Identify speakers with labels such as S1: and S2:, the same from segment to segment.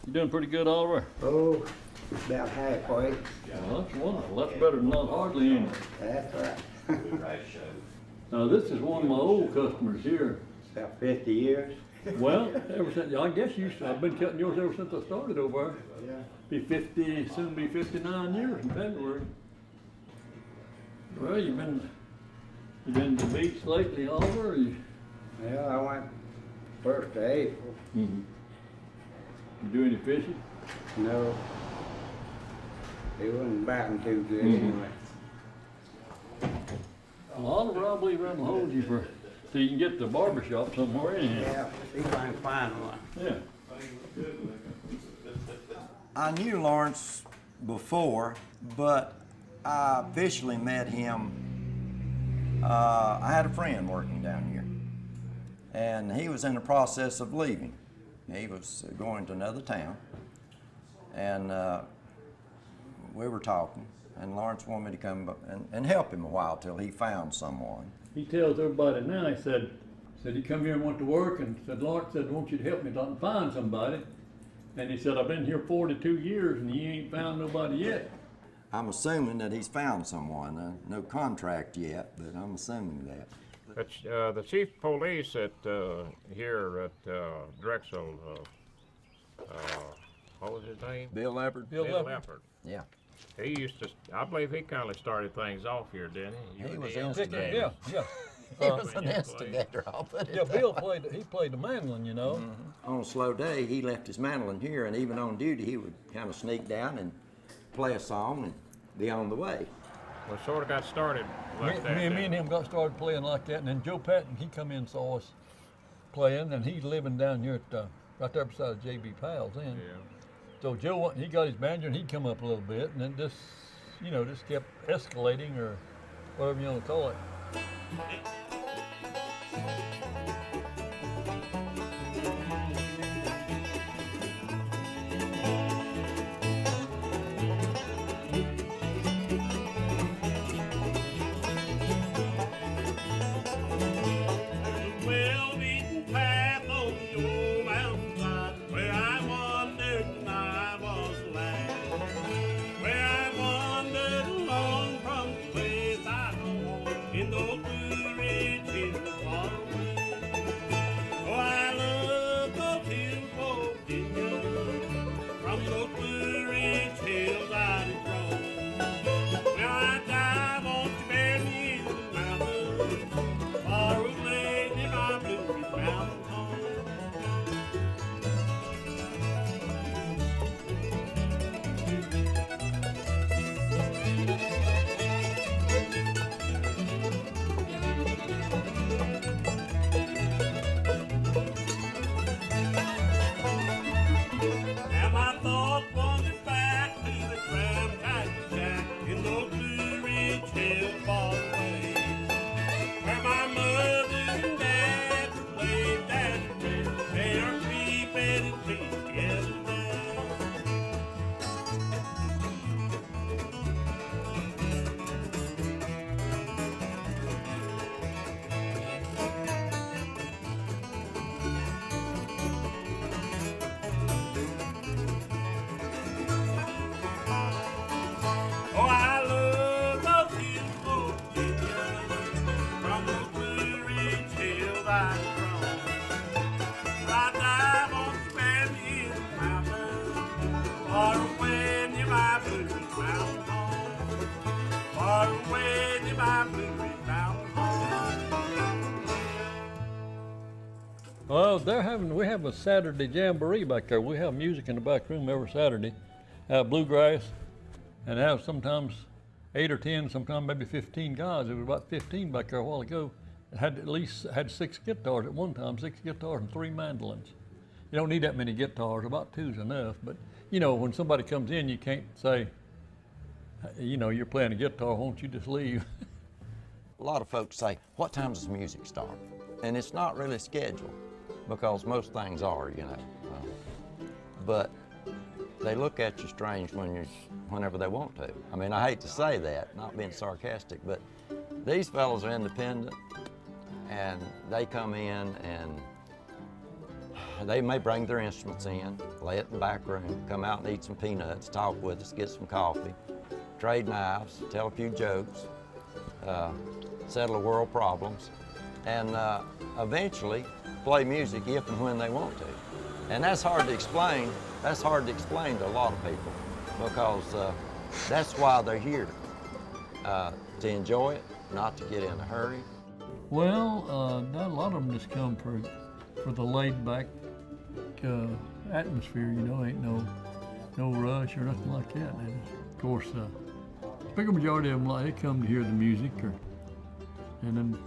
S1: You doing pretty good, Oliver?
S2: Oh, about halfway.
S1: Well, that's wonderful. That's better than not hardly any.
S2: That's right.
S1: Now, this is one of my old customers here.
S2: About 50 years.
S1: Well, ever since, I guess I've been cutting yours ever since I started over there.
S2: Yeah.
S1: Be 50, soon be 59 years in February. Well, you been to the beach lately, Oliver? Or you?
S2: Well, I went first to April.
S1: Mm-hmm. You do any fishing?
S2: No. It wasn't batting too good
S1: Mm-hmm.
S2: anyway.
S1: Well, Oliver, I believe I'm gonna hold you for, so you can get to the barbershop somewhere anyhow.
S2: Yeah, see if I can find one.
S1: Yeah.
S3: I knew Lawrence before, but I officially met him. I had a friend working down here, and he was in the process of leaving. He was going to another town, and we were talking, and Lawrence wanted me to come and help him a while till he found someone.
S1: He tells everybody now, he said he come here and went to work, and said, Lawrence said, I want you to help me find somebody. And he said, I've been here 42 years and you ain't found nobody yet.
S3: I'm assuming that he's found someone. No contract yet, but I'm assuming that.
S4: The chief of police at here at Drexel, what was his name?
S3: Bill Leopard?
S4: Bill Leopard.
S3: Yeah.
S4: He used to, I believe he kind of started things off here, didn't he?
S3: He was
S4: the
S3: instigator.
S1: Yeah, yeah.
S3: He was an instigator, I'll put it
S1: Yeah,
S3: that
S1: Bill
S3: way.
S1: played the mandolin, you know.
S3: On a slow day, he left his mandolin here, and even on duty, he would kind of sneak down and play a song and be on the way.
S4: Well, sort of got started like that.
S1: Me and him got started playing like that, and then Joe Patton, he come in and saw us playing, and he's living down here at right there beside J.B. Powell's then.
S4: Yeah.
S1: So Joe, he got his banjo, and he'd come up a little bit, and then just kept escalating, or whatever you want to call it. Well, we have a Saturday jamboree back there. We have music in the back room every Saturday. Have bluegrass, and have sometimes 8 or 10, sometimes maybe 15 guys. There was about 15 back there a while ago. It had at least 6 guitars at one time, 6 guitars and 3 mandolins. You don't need that many guitars, about 2's enough. But when somebody comes in, you can't say, you're playing a guitar, won't you just leave?
S3: A lot of folks say, what time does music start? And it's not really scheduled, because most things are, but they look at you strange whenever they want to. I mean, I hate to say that, not being sarcastic, but these fellows are independent, and they come in and they may bring their instruments in, lay it in the back room, come out and eat some peanuts, talk with us, get some coffee, trade knives, tell a few jokes, settle world problems, and eventually play music if and when they want to. And that's hard to explain. That's hard to explain to a lot of people because that's why they're here, to enjoy it, not to get in a hurry.
S1: Well, a lot of them just come for the laid back atmosphere, you know, ain't no rush or nothing like that. And of course, the bigger majority of them, they come to hear the music, and then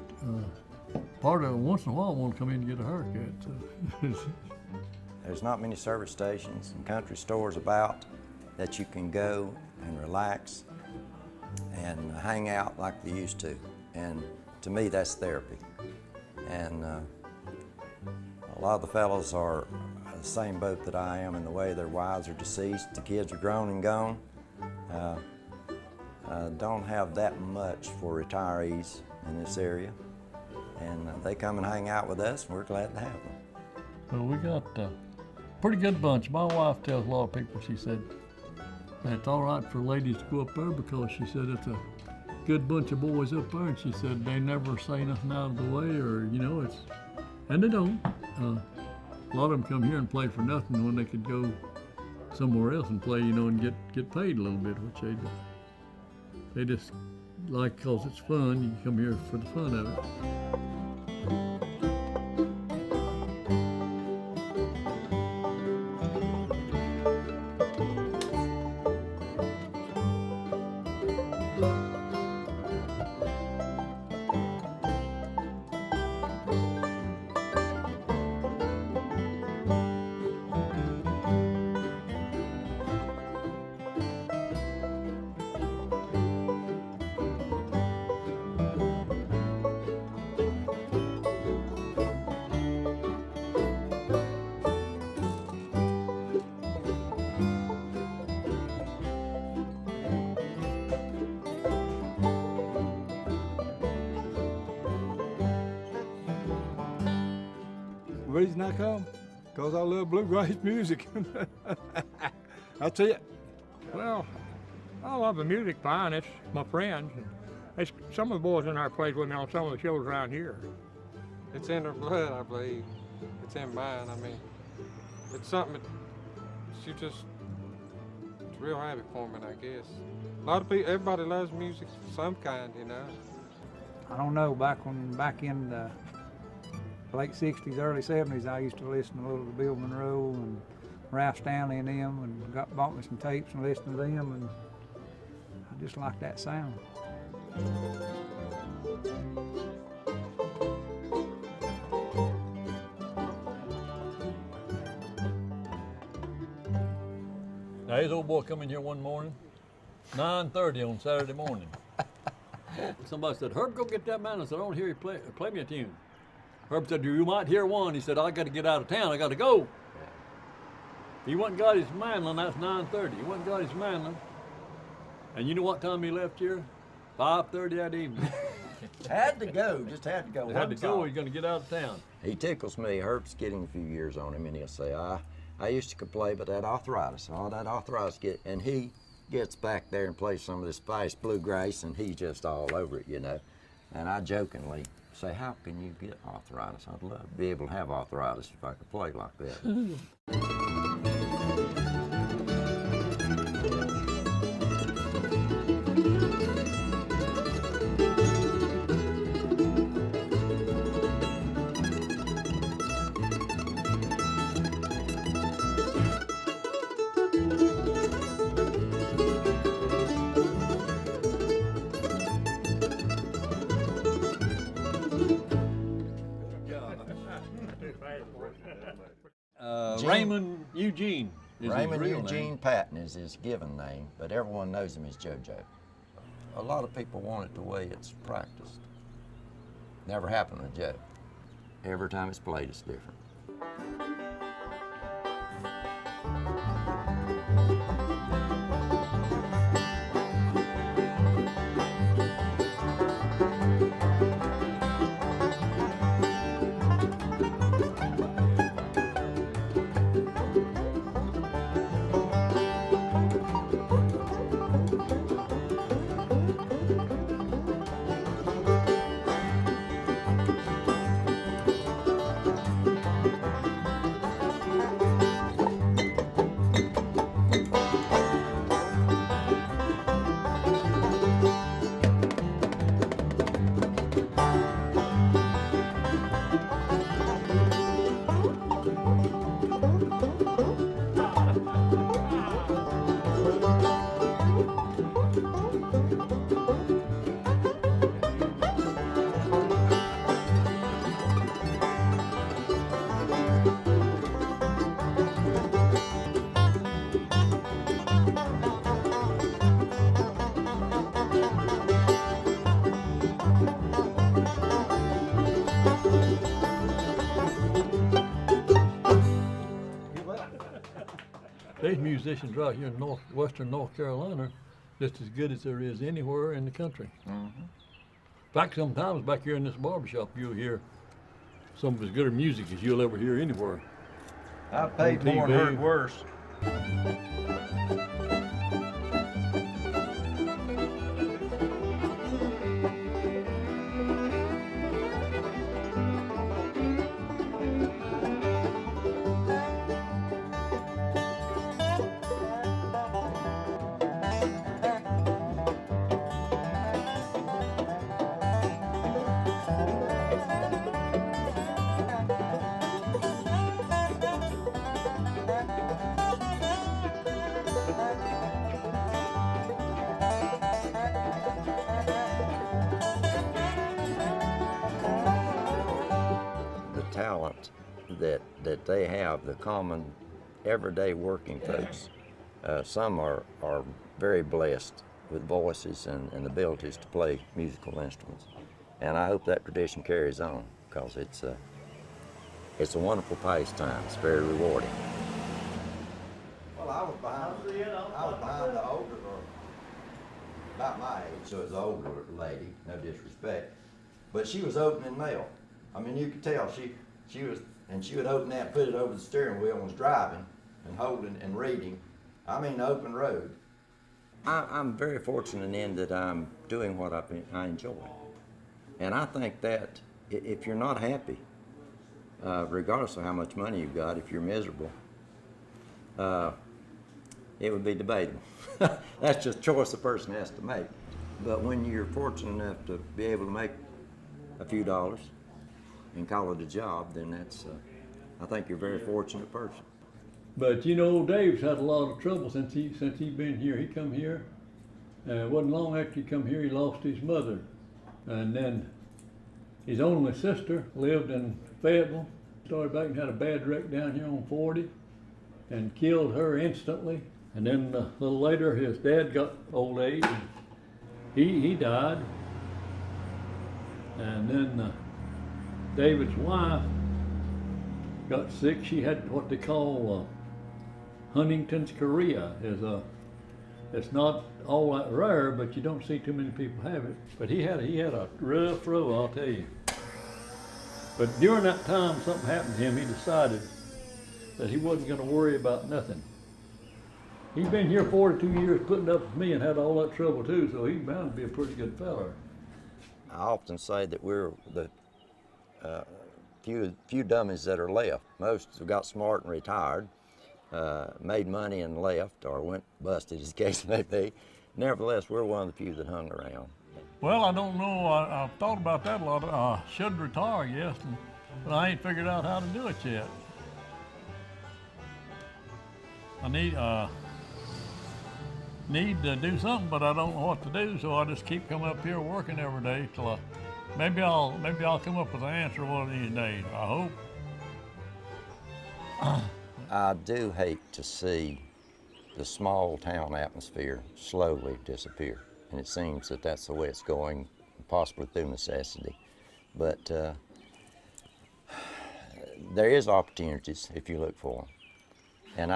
S1: part of them once in a while want to come in and get a haircut. So.
S3: There's not many service stations and country stores about that you can go and relax and hang out like they used to. And to me, that's therapy. And a lot of the fellows are the same boat that I am in the way their wives are deceased, the kids are grown and gone. Don't have that much for retirees in this area. And they come and hang out with us, and we're glad to have them.
S1: Well, we got a pretty good bunch. My wife tells a lot of people, she said, that it's all right for ladies to go up there because she said it's a good bunch of boys up there, and she said they never say nothing out of the way, or, you know, and they don't. A lot of them come here and play for nothing when they could go somewhere else and play, you know, and get paid a little bit, which they just like because it's fun. You come here for the fun of it.
S5: The reason I come, because I love bluegrass music. That's it.
S4: Well, I love the music fine. It's my friends. Some of the boys in our plays with me on some of the shows around here.
S6: It's in their blood, I believe. It's in mine. I mean, it's something that it's a real habit forming, I guess. A lot of people, everybody loves music of some kind, you know.
S5: I don't know, back in the late 60s, early 70s, I used to listen a little to Bill Monroe and Ralph Stanley and them, and bought me some tapes and listened to them, and I just like that sound.
S1: Now, his old boy come in here one morning, 9:30 on Saturday morning. Somebody said, Herb, go get that man. I said, I don't hear you play me a tune. Herb said, you might hear one. He said, I got to get out of town. I got to go. He went and got his mandolin. That's 9:30. He went and got his mandolin. And you know what time he left here? 5:30 that evening.
S3: Had to go, just had to go.
S1: Had to go, he's going to get out of town.
S3: He tickles me. Herb's getting a few years on him, and he'll say, I used to play, but that arthritis, all that arthritis and he gets back there and plays some of this fast bluegrass, and he's just all over it, you know. And I jokingly say, how can you get arthritis? I'd love to be able to have arthritis if I could play like that.
S1: Raymond Eugene is
S3: Raymond
S1: his real
S3: Eugene
S1: name.
S3: Patton is his given name, but everyone knows him as JoJo. A lot of people want it the way it's practiced. Never happened to Joe. Every time it's played, it's different.
S1: There's musicians right here in western North Carolina just as good as there is anywhere in the country. In fact, sometimes back here in this barbershop, you'll hear some of as good music as you'll ever hear anywhere.
S3: I've paid
S1: On
S3: more and
S1: TV.
S3: heard worse. The talent that they have, the common everyday working folks, some are very blessed with voices and abilities to play musical instruments. And I hope that tradition carries on, because it's a wonderful pastime. It's very rewarding. Well, I was behind the older, about my age, so it was an older lady, no disrespect, but she was opening mail. I mean, you could tell she was, and she would open that, put it over the steering wheel, and was driving and holding and reading. I mean, the open road. I'm very fortunate in that I'm doing what I enjoy. And I think that if you're not happy, regardless of how much money you've got, if you're miserable, it would be debatable. That's just a choice a person has to make. But when you're fortunate enough to be able to make a few dollars and call it a job, then that's, I think you're a very fortunate person.
S1: But you know, Dave's had a lot of trouble since he's been here. He come here, it wasn't long after he come here, he lost his mother. And then his only sister lived in Fayetteville, started back and had a bad wreck down here on 40 and killed her instantly. And then a little later, his dad got old age and he died. And then David's wife got sick. She had what they call Huntington's chorea. It's not all that rare, but you don't see too many people have it. But he had a rough row, I'll tell you. But during that time, something happened to him. He decided that he wasn't going to worry about nothing. He's been here 42 years putting up with me and had all that trouble too, so he's bound to be a pretty good fella.
S3: I often say that we're the few dummies that are left. Most have got smart and retired, made money and left, or went busted, as the case may be. Nevertheless, we're one of the few that hung around.
S1: Well, I don't know. I've thought about that a lot. I should retire, yes, but I ain't figured out how to do it yet. I need to do something, but I don't know what to do, so I just keep coming up here working every day till maybe I'll come up with an answer one of these days. I hope.
S3: I do hate to see the small town atmosphere slowly disappear, and it seems that that's the way it's going, possibly through necessity. But there is opportunities if you look for them, and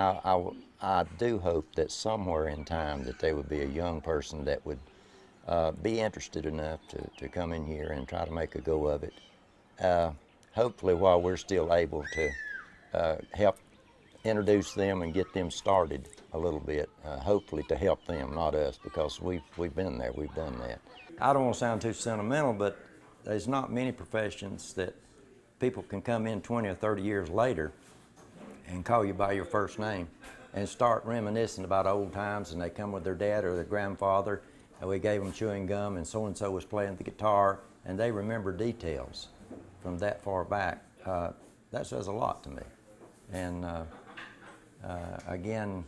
S3: I do hope that somewhere in time that there would be a young person that would be interested enough to come in here and try to make a go of it. Hopefully while we're still able to help introduce them and get them started a little bit, hopefully to help them, not us, because we've been there, we've done that. I don't want to sound too sentimental, but there's not many professions that people can come in 20 or 30 years later and call you by your first name and start reminiscing about old times, and they come with their dad or their grandfather, and we gave them chewing gum, and so-and-so was playing the guitar, and they remember details from that far back. That says a lot to me. And again,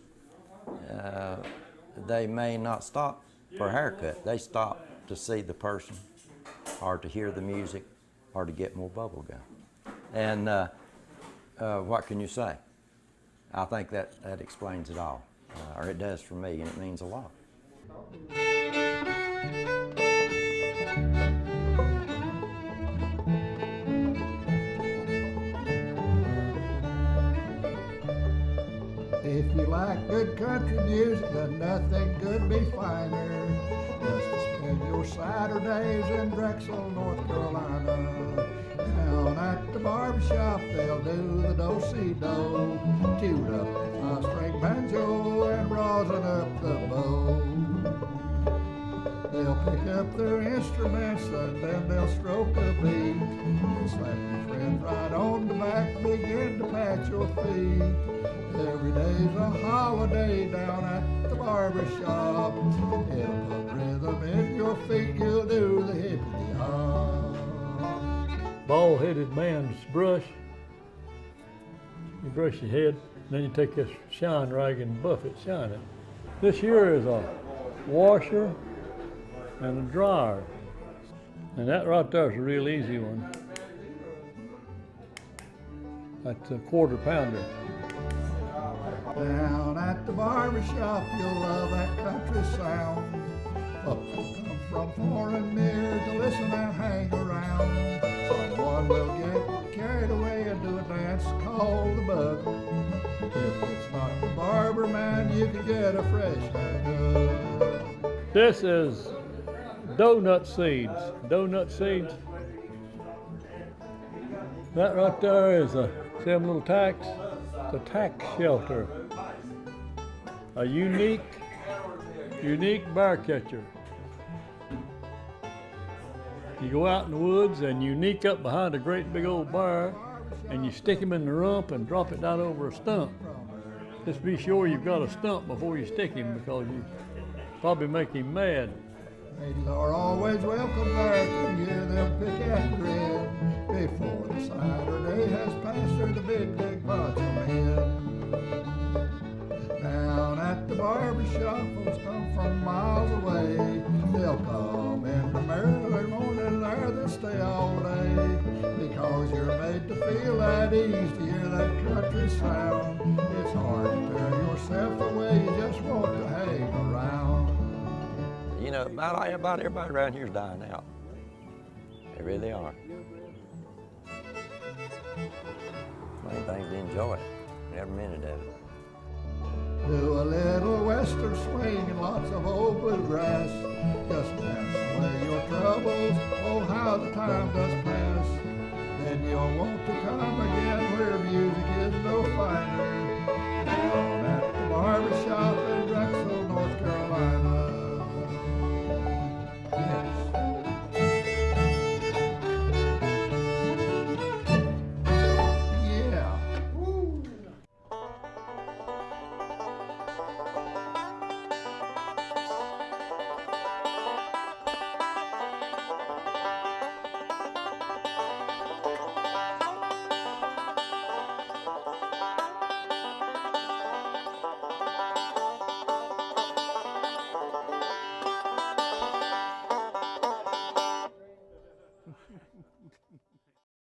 S3: they may not stop for a haircut. They stop to see the person, or to hear the music, or to get more bubble gum. And what can you say? I think that explains it all, or it does for me, and it means a lot.
S7: If you like good country music, then nothing could be finer. Just to spend your Saturdays in Drexel, North Carolina. Down at the barbershop, they'll do the do-si-do. Tune up the five-string banjo and rosin up the bow. They'll pick up their instruments and then they'll stroke a beat. You'll slap your friend right on the back, begin to pat your feet. Every day's a holiday down at the barbershop. It'll put rhythm in your feet, you'll do the hippity-hop.
S1: Bald-headed man's brush. You brush your head, then you take this shine rag and buff it, shine it. This here is a washer and a dryer. And that right there is a real easy one. That's a quarter pounder.
S7: Down at the barbershop, you'll love that country sound. Folks will come from far and near to listen and hang around. Someone will get carried away and do a dance called the buck. If it's not the barber man, you can get a fresh haircut.
S1: This is donut seeds. Donut seeds. That right there is a, see them little tacks? It's a tack shelter. A unique bear catcher. You go out in the woods and you sneak up behind a great big old bear and you stick him in the rump and drop it down over a stump. Just be sure you've got a stump before you stick him because you probably make him mad.
S7: Ladies are always welcome there to hear them pick and grin before the Saturday has passed through the big bunch of men. Down at the barbershop, folks come from miles away. They'll come in the early morning, there they'll stay all day. Because you're made to feel at ease to hear that country sound. It's hard to tear yourself away, you just want to hang around.
S3: You know, about everybody around here is dying out. They really are. Main thing is to enjoy it, every minute of it.
S7: Do a little western swing and lots of old bluegrass. Just dance away your troubles, oh how the time does pass. Then you'll want to come again where music is no finer.